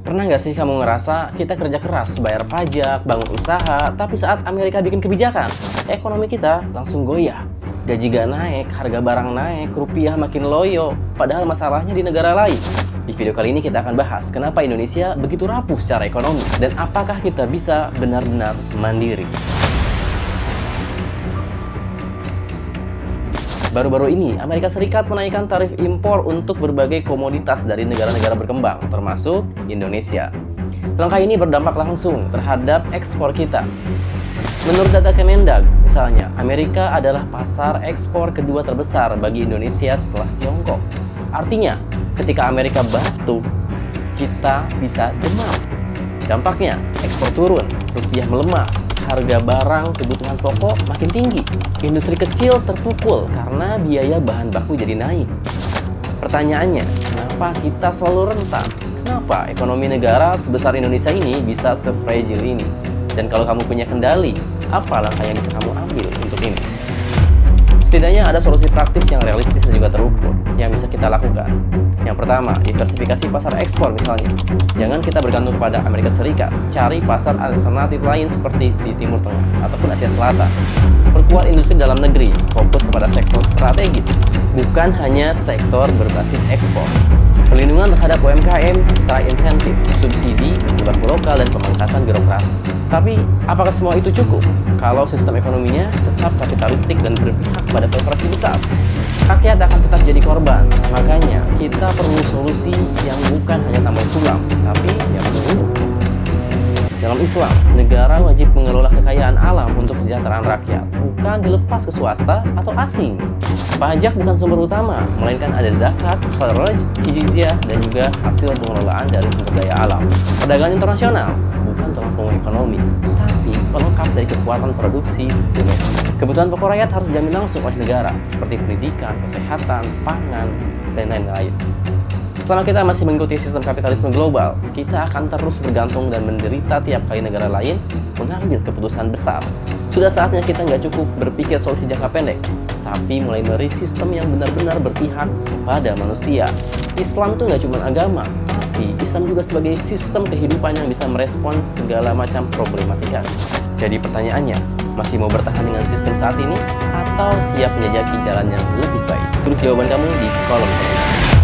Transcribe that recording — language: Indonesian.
Pernah nggak sih kamu ngerasa kita kerja keras, bayar pajak, bangun usaha, tapi saat Amerika bikin kebijakan, ekonomi kita langsung goyah. Gaji gak naik, harga barang naik, rupiah makin loyo, padahal masalahnya di negara lain. Di video kali ini kita akan bahas kenapa Indonesia begitu rapuh secara ekonomi, dan apakah kita bisa benar-benar mandiri. Baru-baru ini, Amerika Serikat menaikkan tarif impor untuk berbagai komoditas dari negara-negara berkembang, termasuk Indonesia. Langkah ini berdampak langsung terhadap ekspor kita. Menurut data Kemendag, misalnya, Amerika adalah pasar ekspor kedua terbesar bagi Indonesia setelah Tiongkok. Artinya, ketika Amerika batuk, kita bisa demam. Dampaknya, ekspor turun, rupiah melemah, harga barang kebutuhan pokok makin tinggi. Industri kecil terpukul karena biaya bahan baku jadi naik. Pertanyaannya, kenapa kita selalu rentan? Kenapa ekonomi negara sebesar Indonesia ini bisa se-fragile ini? Dan kalau kamu punya kendali, apa langkah yang bisa kamu ambil untuk ini? Setidaknya ada solusi praktis yang realistis dan juga terukur yang bisa kita lakukan. Yang pertama, diversifikasi pasar ekspor misalnya. Jangan kita bergantung pada Amerika Serikat. Cari pasar alternatif lain seperti di Timur Tengah ataupun Asia Selatan. Perkuat industri dalam negeri, fokus kepada sektor strategis, bukan hanya sektor berbasis ekspor. Perlindungan terhadap UMKM secara insentif, subsidi, baku lokal, dan pemangkasan birokrasi. Tapi, apakah semua itu cukup? Kalau sistem ekonominya tetap kapitalistik dan berpihak pada korporasi besar, rakyat akan tetap jadi korban. Makanya, kita perlu solusi yang bukan hanya tambal sulam, tapi yang menurut. Dalam Islam, negara wajib mengelola kekayaan alam untuk kesejahteraan rakyat, bukan dilepas ke swasta atau asing. Pajak bukan sumber utama, melainkan ada zakat, kharaj, jizyah, dan juga hasil pengelolaan dari sumber daya alam. Perdagangan internasional bukan tulang punggung ekonomi, tapi pelengkap dari kekuatan produksi domestik. Kebutuhan pokok rakyat harus dijamin langsung oleh negara, seperti pendidikan, kesehatan, pangan, dan lain-lain. Selama kita masih mengikuti sistem kapitalisme global, kita akan terus bergantung dan menderita tiap kali negara lain mengambil keputusan besar. Sudah saatnya kita nggak cukup berpikir solusi jangka pendek, tapi mulai dari sistem yang benar-benar berpihak pada manusia. Islam itu nggak cuma agama, tapi Islam juga sebagai sistem kehidupan yang bisa merespons segala macam problematika. Jadi pertanyaannya, masih mau bertahan dengan sistem saat ini, atau siap menjajaki jalan yang lebih baik? Tulis jawaban kamu di kolom komentar.